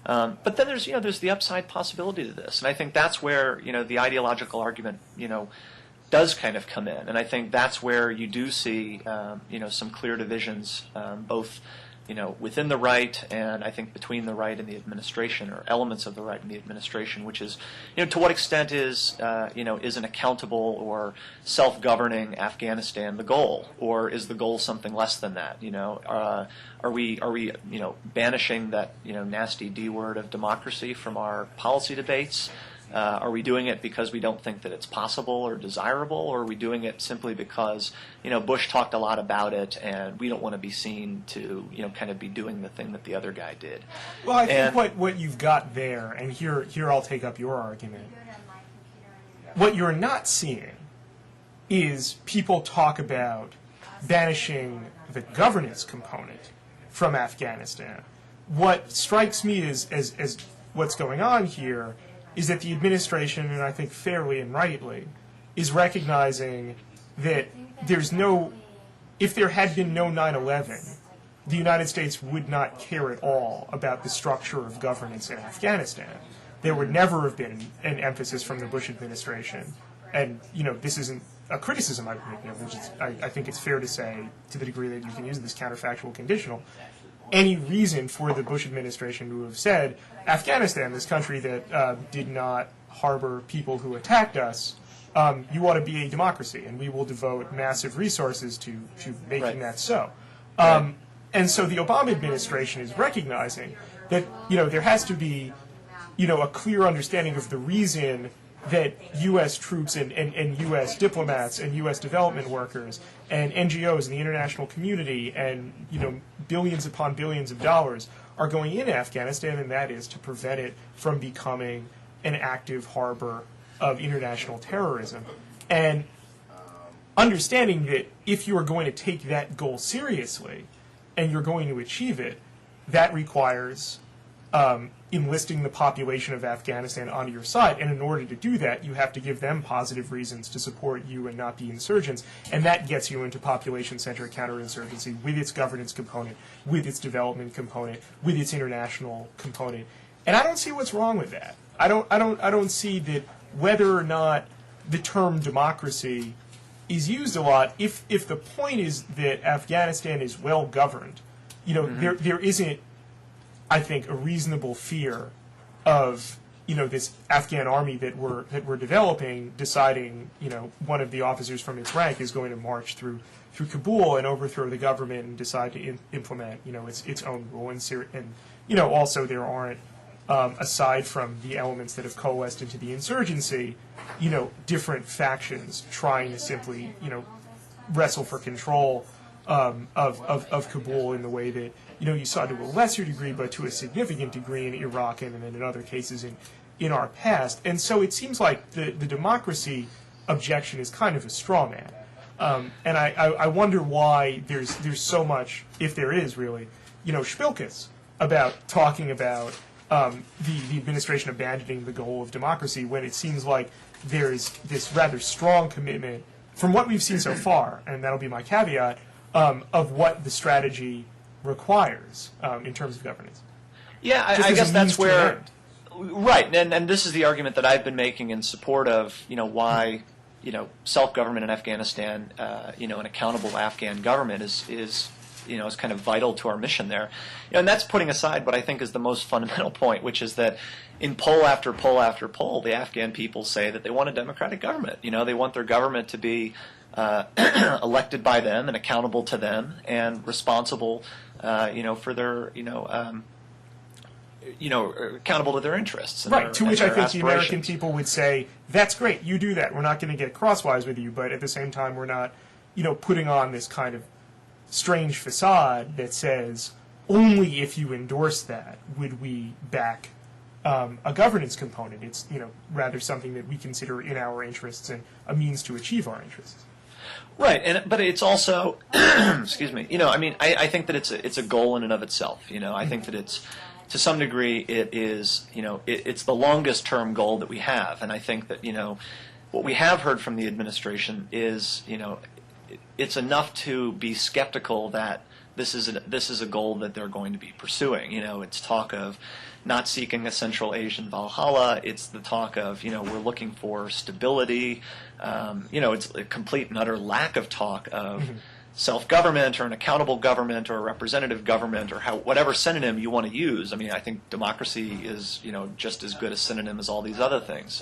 But then there's the upside possibility to this, and I think that's where the ideological argument does kind of come in, and I think that's where you do see some clear divisions, both within the right and I think between the right and the administration, or elements of the right and the administration, which is to what extent is an accountable or self-governing Afghanistan the goal, or is the goal something less than that? Are we banishing that nasty D word of democracy from our policy debates? Are we doing it because we don't think that it's possible or desirable, or are we doing it simply because Bush talked a lot about it and we don't want to be seen to kind of be doing the thing that the other guy did? Well, I think what you've got there, and here I'll take up your argument. What you're not seeing is people talk about banishing the governance component from Afghanistan. What strikes me as what's going on here is that the administration, and I think fairly and rightly, is recognizing that if there had been no 9/11, the United States would not care at all about the structure of governance in Afghanistan. There would never have been an emphasis from the Bush administration, and this isn't a criticism I'm making of, which is, I think it's fair to say, to the degree that you can use this counterfactual conditional, any reason for the Bush administration to have said, Afghanistan, this country that did not harbor people who attacked us, you ought to be a democracy, and we will devote massive resources to making that so. And so the Obama administration is recognizing that there has to be a clear understanding of the reason that U.S. troops and U.S. diplomats and U.S. development workers and NGOs and the international community and billions upon billions of dollars are going in Afghanistan, and that is to prevent it from becoming an active harbor of international terrorism. And understanding that if you are going to take that goal seriously and you're going to achieve it, that requires enlisting the population of Afghanistan onto your side, and in order to do that, you have to give them positive reasons to support you and not be insurgents, and that gets you into population-centric counterinsurgency with its governance component, with its development component, with its international component, and I don't see what's wrong with that. I don't see that whether or not the term democracy is used a lot. If the point is that Afghanistan is well governed, there isn't, I think, a reasonable fear of this Afghan army that we're developing deciding one of the officers from its rank is going to march through Kabul and overthrow the government and decide to implement its own rule, and also there aren't aside from the elements that have coalesced into the insurgency, different factions trying to simply wrestle for control of Kabul in the way that you saw to a lesser degree, but to a significant degree in Iraq and then in other cases in our past. And so it seems like the democracy objection is kind of a straw man. And I wonder why there's so much, if there is really, schpilkes about talking about the administration abandoning the goal of democracy when it seems like there's this rather strong commitment, from what we've seen so far, and that'll be my caveat, of what the strategy requires in terms of governance. Yeah, I guess that's where, right, and this is the argument that I've been making in support of, why, self-government in Afghanistan, an accountable Afghan government is kind of vital to our mission there. And that's putting aside what I think is the most fundamental point, which is that in poll after poll after poll, the Afghan people say that they want a democratic government. They want their government to be elected by them and accountable to them and responsible, for their, accountable to their interests. And right, to which I think the American people would say, that's great, you do that. We're not going to get crosswise with you, but at the same time we're not, putting on this kind of strange facade that says only if you endorse that would we back a governance component. It's rather something that we consider in our interests and a means to achieve our interests. Right, but it's also, excuse me, I think that it's a goal in and of itself. I think that it's, to some degree, it is, it's the longest term goal that we have, and I think that what we have heard from the administration is it's enough to be skeptical that this is a goal that they're going to be pursuing. It's talk of not seeking a Central Asian Valhalla. It's the talk of, we're looking for stability. It's a complete and utter lack of talk of self-government or an accountable government or a representative government or whatever synonym you want to use. I mean, I think democracy is, just as good a synonym as all these other things.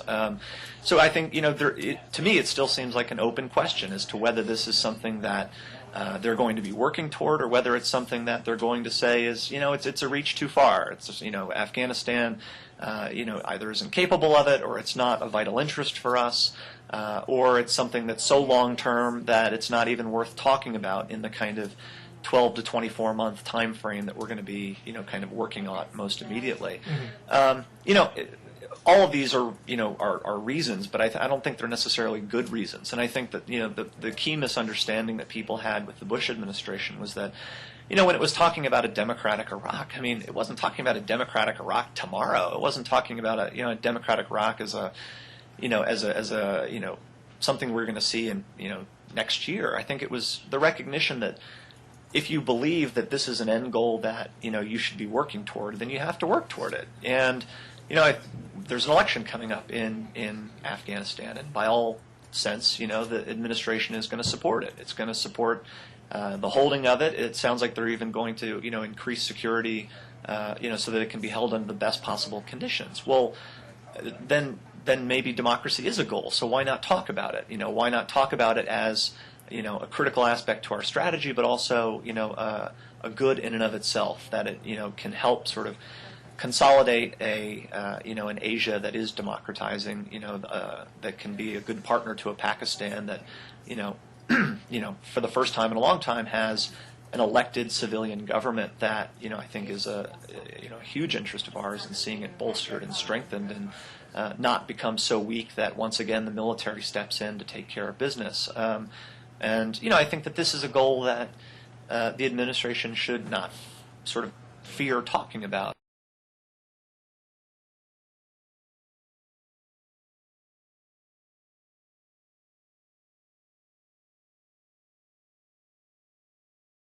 So I think, to me, it still seems like an open question as to whether this is something that they're going to be working toward, or whether it's something that they're going to say is, it's a reach too far. It's just, Afghanistan, either isn't capable of it, or it's not a vital interest for us, or it's something that's so long term that it's not even worth talking about in the kind of 12 to 24 month time frame that we're going to be, kind of working on most immediately. All of these are, are reasons, but I don't think they're necessarily good reasons. And I think that, the key misunderstanding that people had with the Bush administration was that, when it was talking about a democratic Iraq, I mean, it wasn't talking about a democratic Iraq tomorrow. It wasn't talking about a democratic Iraq as a, something we're going to see in, next year. I think it was the recognition that if you believe that this is an end goal that, you should be working toward, then you have to work toward it. And, there's an election coming up in Afghanistan, and by all sense, the administration is going to support it. It's going to support the holding of it. It sounds like they're even going to, increase security, so that it can be held under the best possible conditions. Well, then maybe democracy is a goal. So why not talk about it? Why not talk about it as, a critical aspect to our strategy, but also, a good in and of itself, that it, can help sort of consolidate an Asia that is democratizing, that can be a good partner to a Pakistan that, for the first time in a long time has an elected civilian government that, I think is a huge interest of ours in seeing it bolstered and strengthened and not become so weak that once again the military steps in to take care of business. And I think that this is a goal that the administration should not sort of fear talking about.